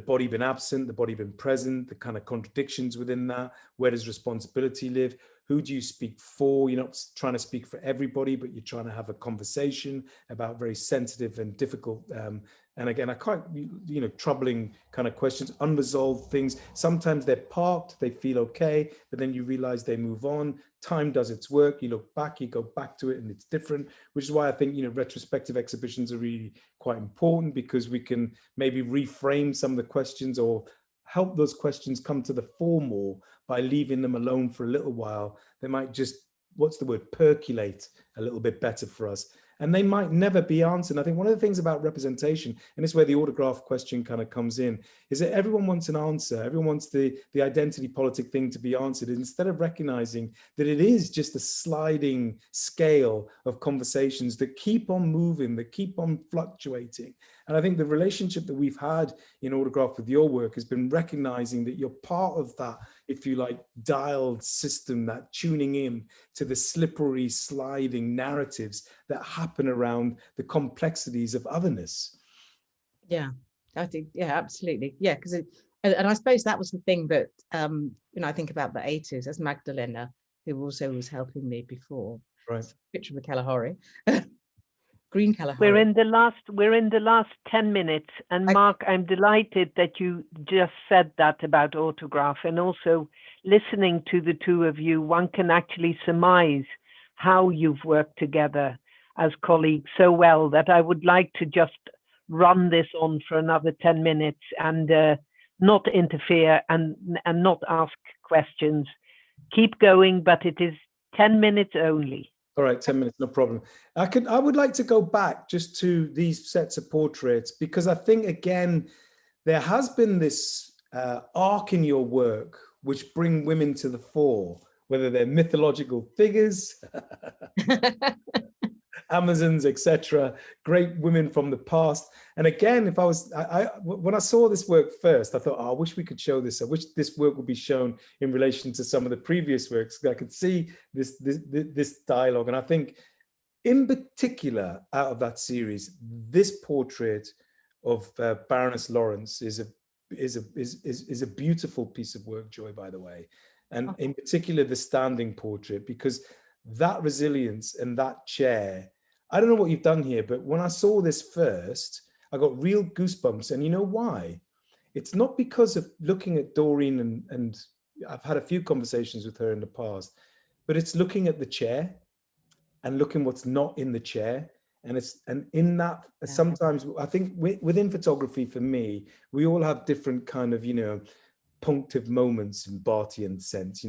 body being absent, the body being present, the kind of contradictions within that. Where does responsibility live? Who do you speak for? You're not trying to speak for everybody, but you're trying to have a conversation about very sensitive and difficult, and again, I quite, troubling kind of questions, unresolved things. Sometimes they're parked, they feel okay, but then you realize they move on. Time does its work. You look back, you go back to it, and it's different, which is why I think, retrospective exhibitions are really quite important, because we can maybe reframe some of the questions, or help those questions come to the fore more by leaving them alone for a little while. They might just, percolate a little bit better for us. And they might never be answered. I think one of the things about representation, and this is where the autograph question kind of comes in, is that everyone wants an answer. Everyone wants the identity politic thing to be answered, instead of recognizing that it is just a sliding scale of conversations that keep on moving, that keep on fluctuating. And I think the relationship that we've had in autograph with your work has been recognizing that you're part of that, if you like, dialed system, that tuning in to the slippery, sliding narratives that happen around the complexities of otherness. Yeah, I think, yeah, absolutely. Yeah, because and I suppose that was the thing that, I think about the 80s, as Magdalena, who also was helping me before. Right. Picture of a Kalahari. Green Kalahari. We're in the last 10 minutes, and Mark, I'm delighted that you just said that about autograph, and also listening to the two of you, one can actually surmise how you've worked together as colleagues so well, that I would like to just run this on for another 10 minutes and not interfere and not ask questions. Keep going, but it is 10 minutes only. All right, 10 minutes, no problem. I would like to go back just to these sets of portraits, because I think, again, there has been this arc in your work which bring women to the fore, whether they're mythological figures, Amazons, etc., great women from the past. And again, if when I saw this work first, I thought, oh, I wish we could show this. I wish this work would be shown in relation to some of the previous works. I could see this dialogue. And I think, in particular, out of that series, this portrait of Baroness Lawrence is a beautiful piece of work, Joy, by the way. And in particular, the standing portrait, because that resilience and that chair, I don't know what you've done here, but when I saw this first, I got real goosebumps. And you know why? It's not because of looking at Doreen, and I've had a few conversations with her in the past, but it's looking at the chair and looking what's not in the chair. And in that, sometimes I think within photography, for me, we all have different kind of, punctive moments in Barthian sense,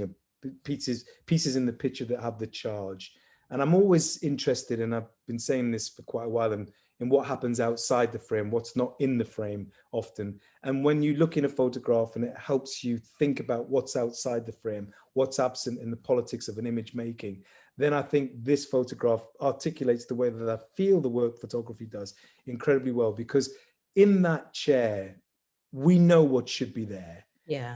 pieces in the picture that have the charge. And I'm always interested, and I've been saying this for quite a while, in what happens outside the frame, what's not in the frame often. And when you look in a photograph and it helps you think about what's outside the frame, what's absent in the politics of an image making, then I think this photograph articulates the way that I feel the work photography does incredibly well, because in that chair, we know what should be there. Yeah.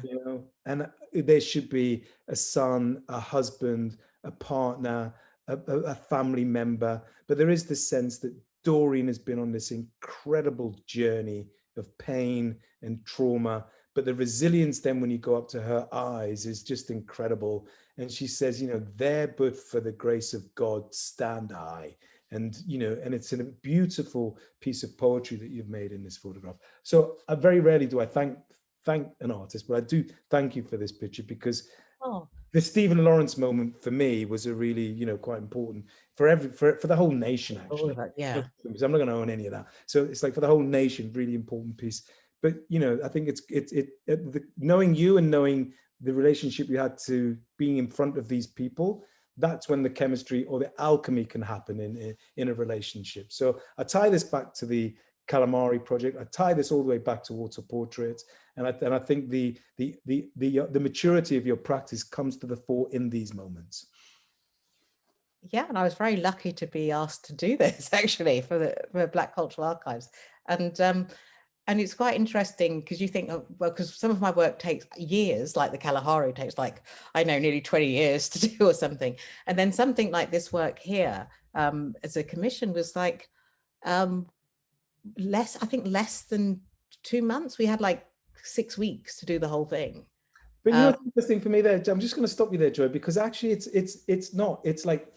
And there should be a son, a husband, a partner, a family member. But there is this sense that Doreen has been on this incredible journey of pain and trauma. But the resilience then, when you go up to her eyes, is just incredible. And she says, there but for the grace of God stand I. And, and it's a beautiful piece of poetry that you've made in this photograph. So very rarely do I thank an artist, but I do thank you for this picture, because the Stephen Lawrence moment for me was a really, quite important for the whole nation, actually. All of it, yeah. Because I'm not going to own any of that. So it's like, for the whole nation, really important piece. But, I think knowing you and knowing the relationship you had to being in front of these people, that's when the chemistry or the alchemy can happen in a relationship. So I tie this back to the Calamari project. I tie this all the way back to water portraits, and I think the maturity of your practice comes to the fore in these moments. Yeah, and I was very lucky to be asked to do this, actually, for Black Cultural Archives, and it's quite interesting, because you think, because some of my work takes years, like the Kalahari takes nearly 20 years to do or something, and then something like this work here, as a commission, was like less than 2 months. We had 6 weeks to do the whole thing. But what's interesting for me there, I'm just going to stop you there, Joy, because actually it's not. It's like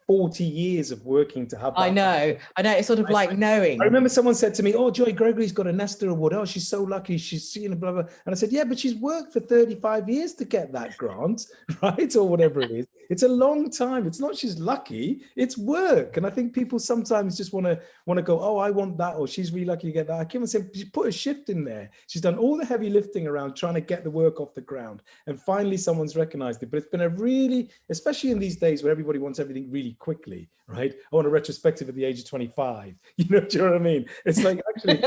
40 years of working to have that. I know. It's sort of like knowing. I remember someone said to me, oh, Joy Gregory's got a Nestor Award. Oh, she's so lucky. She's seen blah, blah. And I said, yeah, but she's worked for 35 years to get that grant, right? Or whatever it is. It's a long time. It's not she's lucky, it's work. And I think people sometimes just want to go, oh, I want that, or she's really lucky to get that. I came and said, she put a shift in there. She's done all the heavy lifting around trying to get the work off the ground. And finally, someone's recognized it. But it's been a really, especially in these days where everybody wants everything really quickly, right? I want a retrospective at the age of 25. Do you know what I mean? It's like, actually,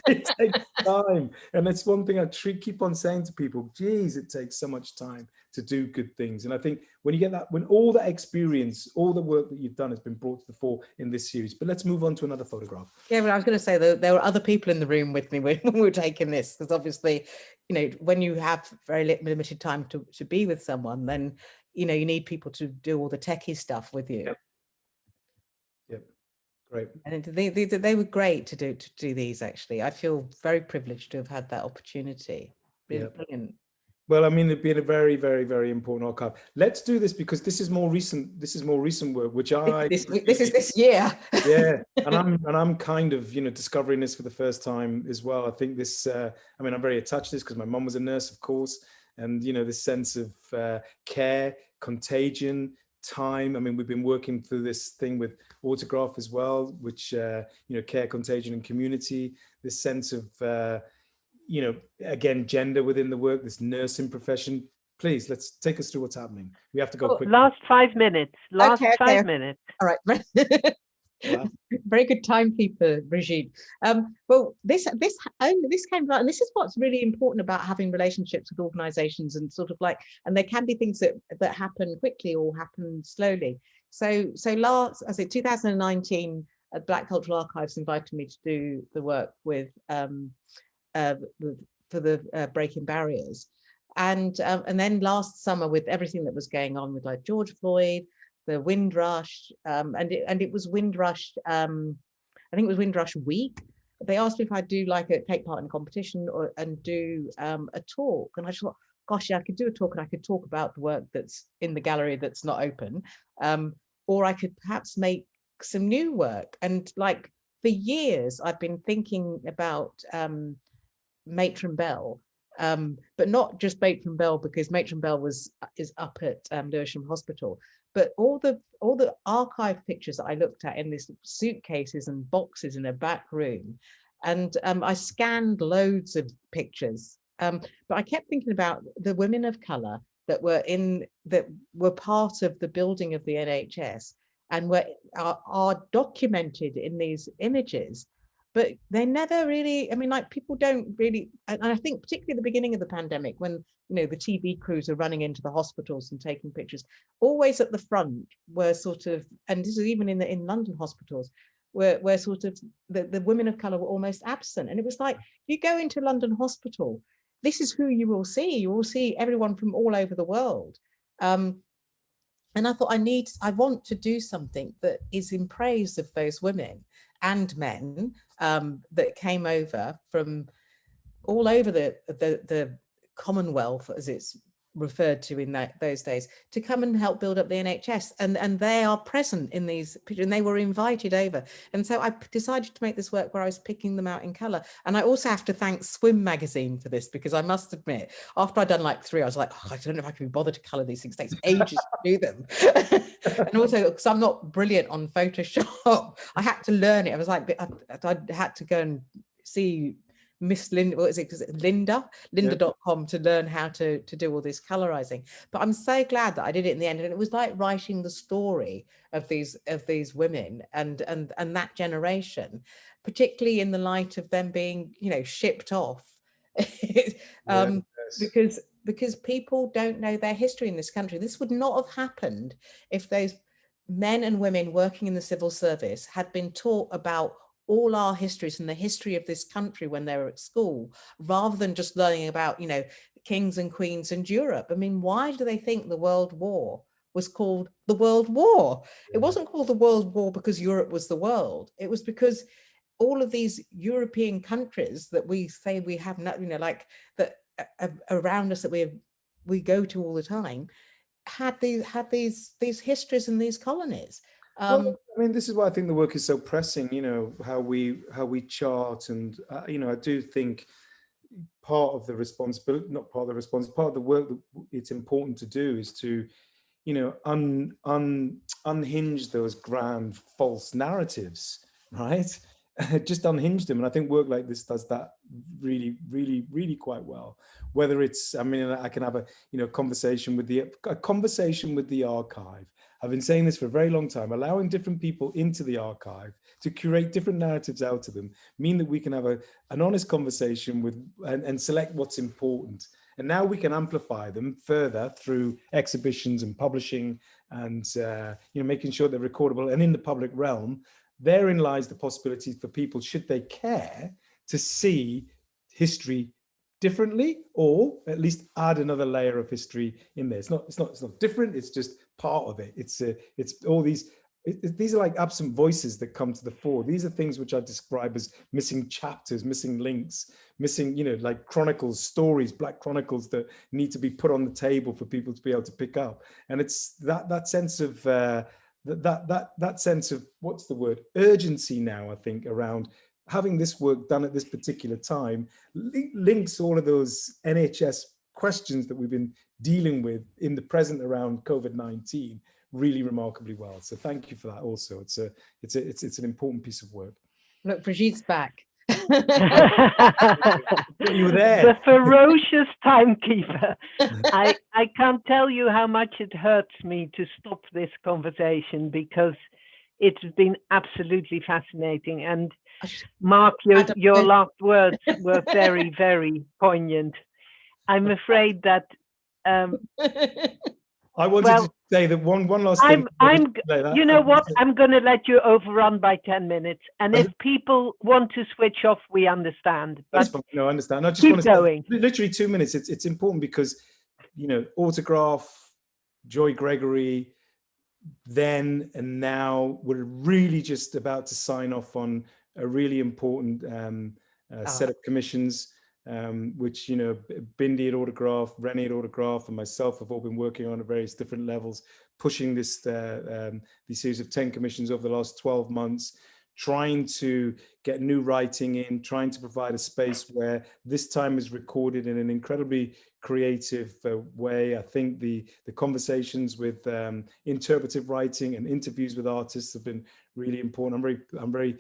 it takes time. And that's one thing I keep on saying to people, geez, it takes so much time to do good things. And I think when you get that, when all that experience, all the work that you've done has been brought to the fore in this series. But let's move on to another photograph. Yeah, but I was going to say that there were other people in the room with me when we were taking this, because obviously, when you have very limited time to be with someone, then, you need people to do all the techie stuff with you. Yep. Great. And they were great to do these, actually. I feel very privileged to have had that opportunity. Really brilliant. Well, I mean, it'd been a very, very, very important archive. Let's do this, because this is more recent. This is more recent work, which this is this year. Yeah, and I'm kind of discovering this for the first time as well. I think this. I mean, I'm very attached to this because my mum was a nurse, of course, and this sense of care, contagion, time. I mean, we've been working through this thing with autograph as well, which, care, contagion, and community, this sense of, again, gender within the work, this nursing profession. Please, let's take us through what's happening. We have to go quickly. Last 5 minutes. Last Okay. 5 minutes. All right. Wow. Very good timekeeper, Brigitte. Well, this came about, and this is what's really important about having relationships with organisations, and sort of like, and there can be things that happen quickly or happen slowly. So last, as in 2019, Black Cultural Archives invited me to do the work with for the Breaking Barriers, and then last summer, with everything that was going on with like George Floyd, the Windrush, and it was Windrush. I think it was Windrush Week. They asked me if I'd do take part in a competition and do a talk, and I just thought, gosh, yeah, I could do a talk, and I could talk about the work that's in the gallery that's not open, or I could perhaps make some new work. And like for years, I've been thinking about Matron Bell. But not just Matron Bell, because Matron Bell is up at Lewisham Hospital, but all the archive pictures that I looked at in these suitcases and boxes in a back room, and I scanned loads of pictures, but I kept thinking about the women of colour that were part of the building of the NHS and are documented in these images. But they never really, I mean, like, people don't really, and I think particularly at the beginning of the pandemic, when, the TV crews are running into the hospitals and taking pictures, always at the front were sort of, and this is even in London hospitals, where sort of the women of colour were almost absent. And it was like, you go into London hospital, this is who you will see. You will see everyone from all over the world. And I thought, I want to do something that is in praise of those women and men that came over from all over the Commonwealth, as it's referred to in those days, to come and help build up the NHS, and they are present in these pictures, and they were invited over. And so I decided to make this work where I was picking them out in colour. And I also have to thank Swim magazine for this, because I must admit, after I'd done like 3, I was like, I don't know if I can be bothered to colour these things. It takes ages to do them. And also, because I'm not brilliant on Photoshop, I had to learn it. I was like, I had to go and see Miss Linda, what is it? Lynda.com to learn how to do all this colorizing. But I'm so glad that I did it in the end. And it was like writing the story of these women and that generation, particularly in the light of them being, shipped off. Because people don't know their history in this country. This would not have happened if those men and women working in the civil service had been taught about all our histories and the history of this country when they were at school, rather than just learning about, kings and queens and Europe. I mean, why do they think the World War was called the World War? It wasn't called the World War because Europe was the world. It was because all of these European countries that we say we have, like that around us that we go to all the time, had these histories and these colonies. Well, I mean, this is why I think the work is so pressing, how we chart. And, I do think part of the responsibility, not part of the response, part of the work that it's important to do is to, unhinge those grand false narratives, right? Just unhinge them. And I think work like this does that really, really, really quite well. Whether it's, I mean, I can have a conversation with the archive. I've been saying this for a very long time, allowing different people into the archive to curate different narratives out of them, mean that we can have an honest conversation with and select what's important. And now we can amplify them further through exhibitions and publishing and, making sure they're recordable and in the public realm. Therein lies the possibility for people, should they care, to see history differently, or at least add another layer of history in there. It's not different. It's just part of it. It's all these. These are like absent voices that come to the fore. These are things which I describe as missing chapters, missing links, missing, like chronicles, stories, black chronicles that need to be put on the table for people to be able to pick up. And it's that sense of that sense of, what's the word, urgency now, I think, around having this work done at this particular time, links all of those NHS questions that we've been dealing with in the present around COVID-19 really remarkably well. So thank you for that. Also, it's an important piece of work. Look, Brigitte's back. You were there. The ferocious timekeeper. I can't tell you how much it hurts me to stop this conversation, because it's been absolutely fascinating. And Mark, your last words were very, very poignant. I'm afraid that I wanted to say that one last thing. You know what? I'm going to let you overrun by 10 minutes. And if people want to switch off, we understand. But no, I understand. I just keep want to going. say, literally 2 minutes. It's important because, you know, autograph, Joy Gregory, then and now, we're really just about to sign off on a really important set of commissions. Which, you know, Bindi at Autograph, Rennie at Autograph, and myself have all been working on at various different levels, pushing this these series of 10 commissions over the last 12 months, trying to get new writing in, trying to provide a space where this time is recorded in an incredibly creative way. I think the conversations with interpretive writing and interviews with artists have been really important. I'm very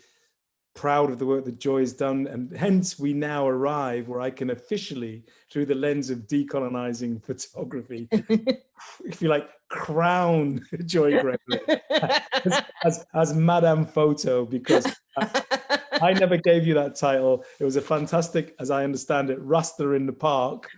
proud of the work that Joy has done, and hence we now arrive where I can officially, through the lens of decolonizing photography, if you like, crown Joy Gregory as Madame Photo, because I never gave you that title. It was a fantastic, as I understand it, Rasta in the Park.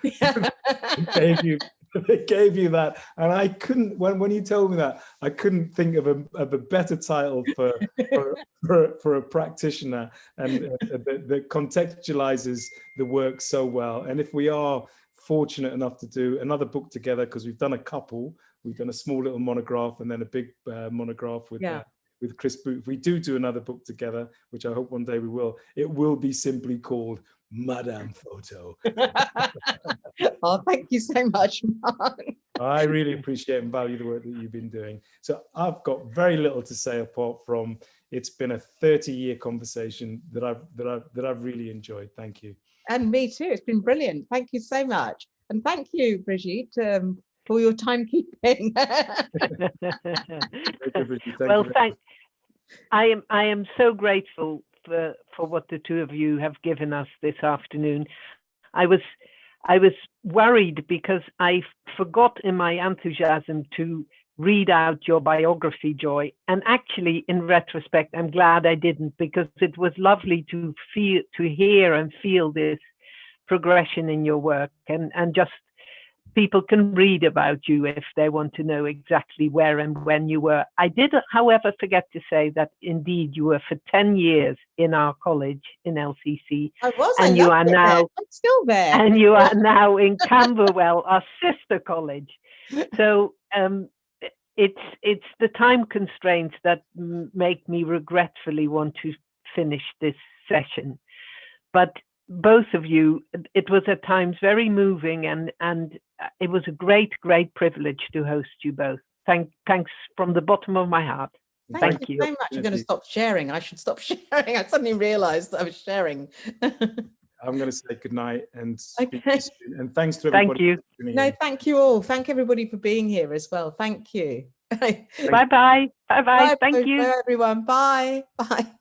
They gave you that, and I couldn't. When you told me that, I couldn't think of a better title for a practitioner, and that contextualizes the work so well. And if we are fortunate enough to do another book together, because we've done a couple, we've done a small little monograph and then a big monograph with Chris Boot. If we do another book together, which I hope one day we will, it will be simply called Madame Photo. Oh, thank you so much, Mark. I really appreciate and value the work that you've been doing. So I've got very little to say apart from it's been a 30-year conversation that I've really enjoyed. Thank you. And me too. It's been brilliant. Thank you so much. And thank you, Brigitte, for your timekeeping. Well, thanks. I am so grateful for what the two of you have given us this afternoon. I was worried because I forgot in my enthusiasm to read out your biography, Joy. And actually, in retrospect, I'm glad I didn't, because it was lovely to hear and feel this progression in your work, and just people can read about you if they want to know exactly where and when you were. I did, however, forget to say that indeed you were for 10 years in our college in LCC. I was, and you are now I'm still there. And you are now in Camberwell, our sister college. So it's the time constraints that make me regretfully want to finish this session. But both of you, it was at times very moving, and it was a great privilege to host you both. Thanks from the bottom of my heart. Thank you so much. I'm going to stop sharing. I should stop sharing. I suddenly realized that I was sharing. I'm going to say good night and speak to you soon. And thanks to everybody. Thank you. No, thank you all. Thank everybody for being here as well. Thank you. Bye-bye. Bye-bye. Thank you. Bye, everyone. Bye. Bye.